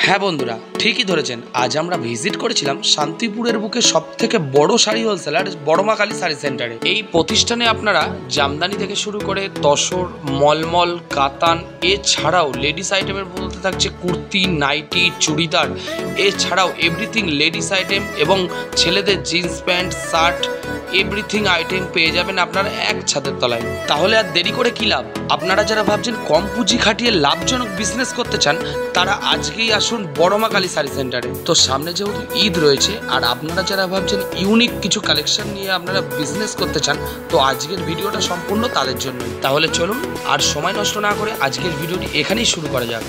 হ্যাঁ বন্ধুরা, ঠিকই ধরেছেন। আজ আমরা ভিজিট করেছিলাম শান্তিপুরের বুকে সবথেকে বড় শাড়ি হোলসেলার বড়মা কালী শাড়ি সেন্টারে। এই প্রতিষ্ঠানে আপনারা জামদানি থেকে শুরু করে তসর, মলমল, কাতান, এছাড়াও লেডিস আইটেমের মধ্যে থাকছে কুর্তি, নাইটি, চুড়িদার, এছাড়াও এভরিথিং লেডিস আইটেম এবং ছেলেদের jeans pant, shirt, everything item পেয়ে যাবেন আপনারা এক ছাদের তলায়। তাহলে আর দেরি করে কি লাভ? আপনারা যারা ভাবছেন কম পুঁজি খাটিয়ে লাভজনক বিজনেস করতে চান, তারা আজকেই আসুন বড়মা কালী শাড়ি সেন্টারে। তো সামনে যেহেতু ঈদ রয়েছে, আর আপনারা যারা ভাবছেন ইউনিক কিছু কালেকশন নিয়ে আপনারা বিজনেস করতে চান, তো আজকের ভিডিওটা সম্পূর্ণ তাদের জন্য। তাহলে চলুন আর সময় নষ্ট না করে আজকের ভিডিওটি এখানেই শুরু করা যাক।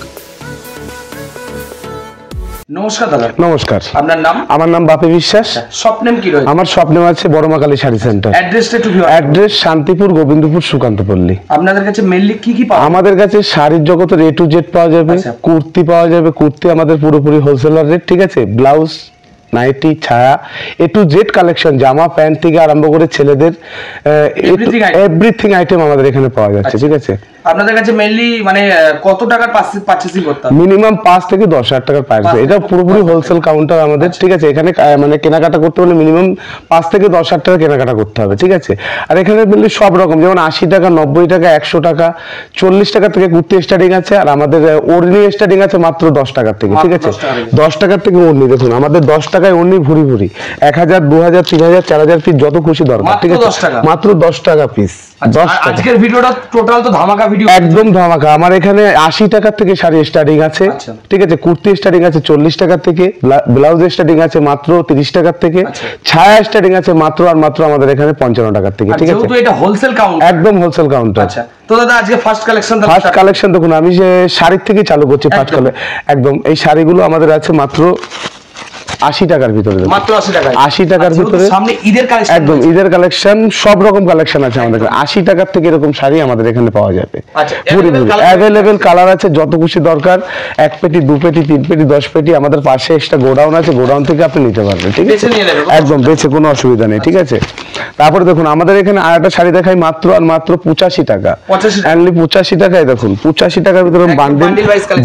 নমস্কার দাদা। নমস্কার। আপনার নাম? আমার নাম বাপি বিশ্বাস। শপ নেম কি রয়েছে? আমার শপ নেম আছে বড়মা কালী শাড়ি সেন্টার। অ্যাড্রেসটা একটু অ্যাড্রেস শান্তিপুর, গোবিন্দপুর, সুকান্তপল্লী। আপনাদের কাছে মেইনলি কি কি পাওয়া? আমাদের কাছে শাড়ির জগতের A to Z পাওয়া যাবে, কুর্তি পাওয়া যাবে। কুর্তি আমাদের পুরোপুরি হোলসেলার রেট, ঠিক আছে। ব্লাউজ, নাইটি, ছায়া, A to Z কালেকশন, জামা প্যান্ট থেকে আরম্ভ করে ছেলেদের এভরিথিং আইটেম আমাদের এখানে পাওয়া যাচ্ছে, ঠিক আছে। আপনাদের কাছে মেইনলি মানে কত টাকার পারচেজিং করতে হবে? মিনিমাম 5 থেকে 10,000 টাকার পারচেজ। এটা পুরোপুরি হোলসেল কাউন্টার আমাদের, ঠিক আছে। এখানে মানে কেনাকাটা করতে হলে মিনিমাম 5 থেকে 10,000 টাকা কেনাকাটা করতে হবে, ঠিক আছে। আর এখানে মেইনলি সব রকম, যেমন 80 টাকা, 90 টাকা, 100 টাকা, 40 টাকা থেকে কুর্তি স্টার্টিং আছে। আর আমাদের ওড়নি স্টার্টিং আছে মাত্র 10 টাকার থেকে, ঠিক আছে। 10 টাকার থেকে ওড়নি, দেখুন আমাদের 10 টাকায় ওড়নি ভুরি ভুরি, 1000, 2000, 3000, 4000 পিস যত খুশি দরকার, ঠিক আছে। মাত্র 10 টাকা পিস। আজকের ভিডিওটা টোটাল তো ধামাকা ভিডিও, একদম ধামাকা। আমার এখানে 80 টাকা থেকে শাড়ি স্টার্টিং আছে, ঠিক আছে। কুর্তি স্টার্টিং আছে 40 টাকা থেকে, ব্লাউজ স্টার্টিং আছে মাত্র 30 টাকা থেকে, ছায়া স্টার্টিং আছে মাত্র আর মাত্র আমাদের এখানে 55 টাকা থেকে, ঠিক আছে। যেহেতু এটা হোলসেল কাউন্টার, একদম হোলসেল কাউন্টার। আচ্ছা, তো দাদা আজকে ফার্স্ট কালেকশন দেখুন, আমি যে শাড়ির থেকে চালু করছি ফার্স্ট কালে। একদম এই শাড়িগুলো আমাদের আছে মাত্র 80 টাকার ভিতরে, মাত্র 80 টাকার ভিতরে। সামনে ঈদের কালেকশন, একদম ঈদের কালেকশন, সব রকম কালেকশন আছে আমাদের এখানে। 80 টাকার থেকে এরকম শাড়ি আমাদের এখানে পাওয়া যাবে। অ্যাভেলেবেল কালার আছে, যত খুশি দরকার। 1 পেটি, 2 পেটি, 3 পেটি, 10 পেটি। আমাদের পাশে এক্সট্রা গোডাউন আছে, গোডাউন থেকে আপনি নিতে পারবেন, ঠিক আছে। একদম বেছে, কোনো অসুবিধা নেই, ঠিক আছে। তারপরে দেখুন আমাদের এখানে আরেকটা শাড়ি দেখাই মাত্র আর মাত্র 85 টাকা। অনলি 85 টাকায় দেখুন, 85 টাকার ভিতরে বান্ডেল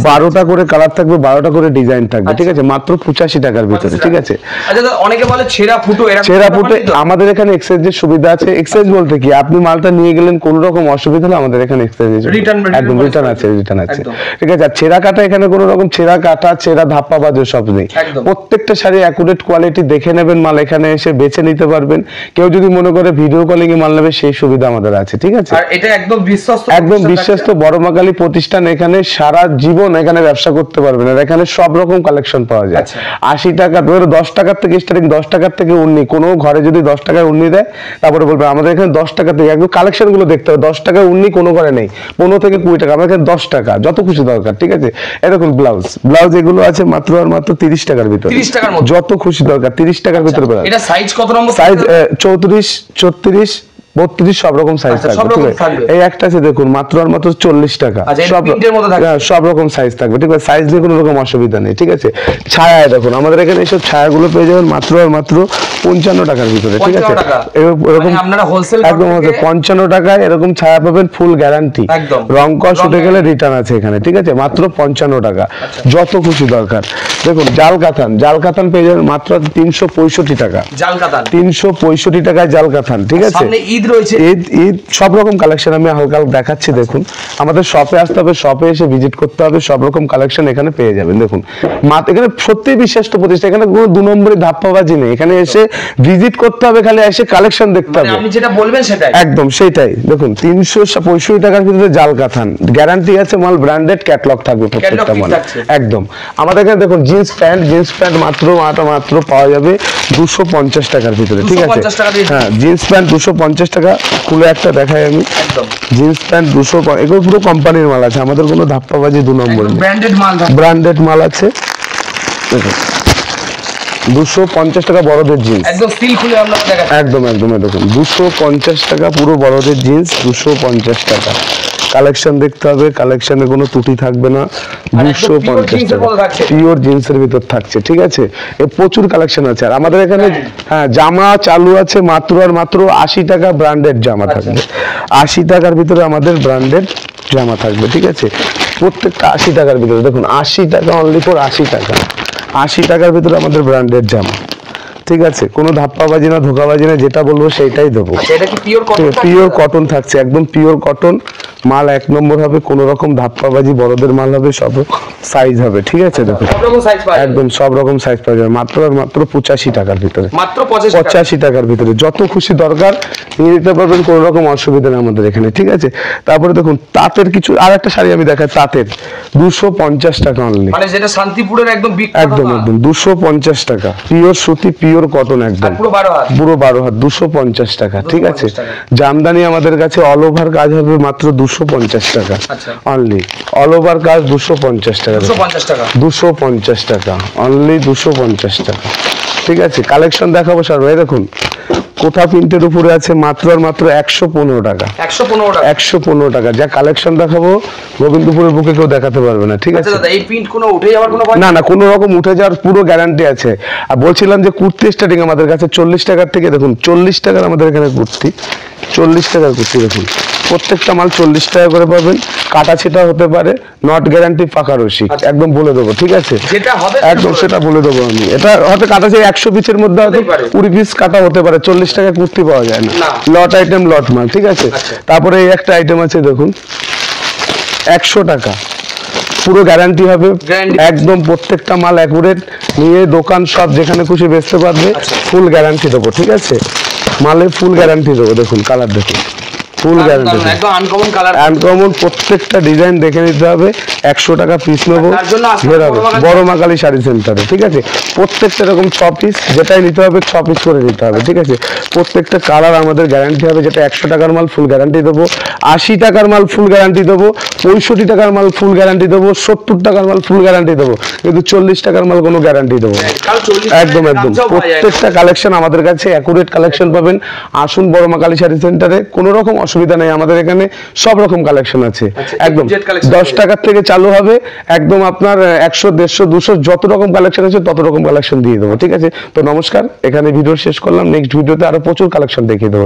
12টা করে কালার থাকবে, 12টা করে ডিজাইন থাকবে, ঠিক আছে। মাত্র 85 টাকার ভিতরে, ঠিক আছে। আচ্ছা, অনেকে বলে ছেঁড়া ফুটো, আমাদের এখানে এক্সচেঞ্জের সুবিধা আছে। এক্সচেঞ্জ বলতে কি, আপনি মালটা নিয়ে গেলেন, কোন রকম অসুবিধা হলে আমাদের এখানে এক্সচেঞ্জ একদম রিটার্ন আছে, ঠিক আছে। আর ছেঁড়া কাটা এখানে কোনো রকম ছেঁড়া কাটা, ছেঁড়া ধাপ্পাবাজ সব নেই। প্রত্যেকটা শাড়ি অ্যাকুরেট কোয়ালিটি দেখে নেবেন, মাল এখানে এসে বেছে নিতে পারবেন। কেউ যদি মনে করে ভিডিও কলিং এ মাল নেবে, সেই সুবিধা আমাদের আছে, ঠিক আছে। আর এটা একদম বিশ্বস্ত বড়মা কালী প্রতিষ্ঠান। এখানে সারা জীবন এখানে ব্যবসা করতে পারবেন। আর এখানে সব রকম কালেকশন পাওয়া যায়। 80 টাকা ধরে 10 টাকার থেকে স্টার্টিং, 10 টাকার থেকে উন্নি। কোনো ঘরে যদি 10 টাকায় উন্নি দেয়, তারপরে বলবে আমাদের এখানে 10 টাকা থেকে। একদম কালেকশন গুলো দেখতে হবে। 10 টাকায় উন্নি কোনো ঘরে নেই, 15 থেকে 20 টাকা। আমার এখানে 10 টাকা, যত খুশি দরকার, ঠিক আছে। এরকম ব্লাউজ এগুলো আছে মাত্র আর মাত্র 30 টাকার ভিতরে, 30 টাকার মধ্যে যত খুশি দরকার, 30 টাকার ভিতরে। এটা সাইজ কত নম্বর? সাইজ 34, 36, 32 সব রকম সাইজ থাকবে। এই একটা আছে দেখুন, মাত্র আর মাত্র 40 টাকা। সব রকম সাইজ থাকবে, ঠিক আছে। সাইজ নিয়ে কোনো রকম অসুবিধা নেই, ঠিক আছে। ছায়া দেখুন, আমাদের এখানে এইসব ছায়াগুলো পেয়ে যাবেন মাত্র আর মাত্র 55 টাকার ভিতরে, ঠিক আছে। এরকম একদম 55 টাকায় এরকম ছায়া পাবেন, ফুল গ্যারান্টি। রং কস উঠে গেলে রিটার্ন আছে এখানে, ঠিক আছে। মাত্র 55 টাকা, যত খুশি দরকার। দেখুন জাল কাতান পেয়ে যাবেন মাত্র 365 টাকা। 365 টাকায় জাল কাতান, ঠিক আছে। ঈদ সব রকম কালেকশন আমি হালকা দেখাচ্ছি। দেখুন আমাদের শপে আসতে হবে, শপে এসে ভিজিট করতে হবে। সব রকম কালেকশন এখানে পেয়ে যাবেন। দেখুন এখানে সত্যিই বিশ্বস্ত প্রতিষ্ঠান। এখানে কোনো 2 নম্বরই ধাপ্পাবাজি নেই। এখানে এসে ভিজিট করতে হবে, খালি এসে কালেকশন দেখতে হবে। আপনি যেটা বলবেন সেটাই, একদম সেটাই। দেখুন 365 টাকার ভিতরে জাল কাতান, গ্যারান্টি আছে। মাল ব্র্যান্ডেড ক্যাটালগ থাকবে প্রত্যেকটা মাল, একদম। আমাদের এখানে দেখুন জিন্স প্যান্ট মাত্র পাওয়া যাবে 250 টাকার ভিতরে, ঠিক আছে। হ্যাঁ, জিন্স প্যান্ট 250 টাকা। খুলে একটা দেখাই আমি, জিন্স প্যান্ট 200, এগুলো পুরো কোম্পানির মাল আছে। আমাদের কোনো ধাপ্পাবাজি 2 নম্বর, ব্র্যান্ডেড মাল আছে। 250 টাকা বড়দের জিন্স, একদম সিল খুলে আমরা দেখাচ্ছি, একদম একদম দেখুন 250 টাকা পুরো বড়দের জিন্স, 250 টাকা। কালেকশন দেখতে হবে, কালেকশনে কোনো ত্রুটি থাকবে না। 250 টাকা পিওর জিন্সের ভিতর থাকছে, ঠিক আছে। এ প্রচুর কালেকশন আছে। আর আমাদের এখানে হ্যাঁ জামা চালু আছে মাত্র আর মাত্র 80 টাকা ব্র্যান্ডেড জামা থাকবে, 80 টাকার ভিতরে আমাদের ব্র্যান্ডেড জামা থাকবে, ঠিক আছে। প্রত্যেকটা 80 টাকার ভিতরে, দেখুন 80 টাকা অনলি ফর 80 টাকা, 80 টাকার ভিতরে আমাদের ব্র্যান্ডেড জামা, ঠিক আছে। কোনো ধাপ্পাবাজি না ধোকাবাজি না, যেটা বলবো সেইটাই দেবো। এটা কি পিওর কটন? পিওর কটন থাকছে, একদম পিওর কটন মাল, 1 নম্বর হবে। কোনো রকম ধাপ্পাবাজি বড়দের মাল হবে, সব সাইজ হবে, ঠিক আছে। দেখুন একদম সব রকম সাইজ পাওয়া যাবে মাত্র আর মাত্র 85 টাকার ভিতরে, মাত্র 85 টাকার ভিতরে। যত খুশি দরকার নিয়ে নিতে পারবেন, কোনো রকম অসুবিধা নেই আমাদের এখানে, ঠিক আছে। তারপরে দেখুন তাঁতের কিছু আর একটা শাড়ি আমি দেখাই, তাঁতের 250 টাকা অনলি, মানে যেটা শান্তিপুরের একদম একদম একদম 250 টাকা পিওর সুতি পিওর কটন, একদম পুরো 12 হাত, পুরো 12 হাত, 250 টাকা, ঠিক আছে। জামদানি আমাদের কাছে অল ওভার কাজ হবে মাত্র 250 টাকা অনলি, অল ওভার কাজ 250 টাকা, 250 টাকা অনলি, 250 টাকা, ঠিক আছে। কালেকশন দেখাবো স্যার, ভাই দেখুন কোথা প্রিন্টের উপরে আছে মাত্র আর মাত্র 115 টাকা, 115 টাকা। যা কালেকশন দেখাবো গোবিন্দপুরের বুকে কেউ দেখাতে পারবে না, ঠিক আছে। এই প্রিন্ট কোনো উঠে যাওয়ার কোনো ভয় না না, কোনো রকম উঠে যাওয়ার পুরো গ্যারান্টি আছে। আর বলছিলাম যে কুর্তি স্টার্টিং আমাদের কাছে 40 টাকার থেকে, দেখুন 40 টাকার আমাদের এখানে কুর্তি, 40 টাকার কুর্তি, দেখুন প্রত্যেকটা মাল 40 টাকা করে পাবেন। কাটা ছেটা হতে পারে, নট গ্যারান্টি পাকা রসিক, একদম বলে দেবো, ঠিক আছে। একদম সেটা বলে দেবো আমি। এটা হয়তো কাটা ছে 100 পিসের মধ্যে হয়তো 20 পিস কাটা হতে পারে, 40 টাকা কুর্তি পাওয়া যায় না, লট আইটেম লট মাল, ঠিক আছে। তারপরে এই একটা আইটেম আছে দেখুন 100 টাকা, পুরো গ্যারান্টি হবে, একদম প্রত্যেকটা মাল অ্যাকুরেট, নিয়ে দোকান সব যেখানে খুশি বেচতে পারবে, ফুল গ্যারান্টি দেবো, ঠিক আছে। মালে ফুল গ্যারান্টি দেবো, দেখুন কালার দেখুন, ফুল গ্যারান্টি, একদম আনকমন কালার, আনকমন প্রত্যেকটা ডিজাইন দেখে নিতে হবে। 100 টাকা পিস নেবো, বড় মা কালী শাড়ি সেন্টারে, ঠিক আছে। প্রত্যেকটা এরকম 6 পিস, যেটাই নিতে হবে 6 পিস করে নিতে হবে, ঠিক আছে। প্রত্যেকটা কালার আমাদের গ্যারান্টি হবে, যেটা 100 টাকার মাল ফুল গ্যারান্টি দেবো, 80 টাকার মাল ফুল গ্যারান্টি দেবো, 65 টাকার মাল ফুল গ্যারান্টি দেবো, 70 টাকার মাল ফুল গ্যারান্টি দেবো, কিন্তু 40 টাকার মাল কোনো গ্যারান্টি দেবো, একদম একদম। প্রত্যেকটা কালেকশন আমাদের কাছে অ্যাকুরেট কালেকশন পাবেন। আসুন বড় মা কালী শাড়ি সেন্টারে, কোনো রকম অসুবিধা নেই, আমাদের এখানে সব রকম কালেকশন আছে, একদম 10 টাকার থেকে চালু হবে, একদম আপনার 100, 150, 200 যত রকম কালেকশন আছে তত রকম কালেকশন দিয়ে দেবো, ঠিক আছে। তো নমস্কার, এখানে ভিডিও শেষ করলাম, নেক্সট ভিডিওতে আরো প্রচুর কালেকশন দেখিয়ে দেবো।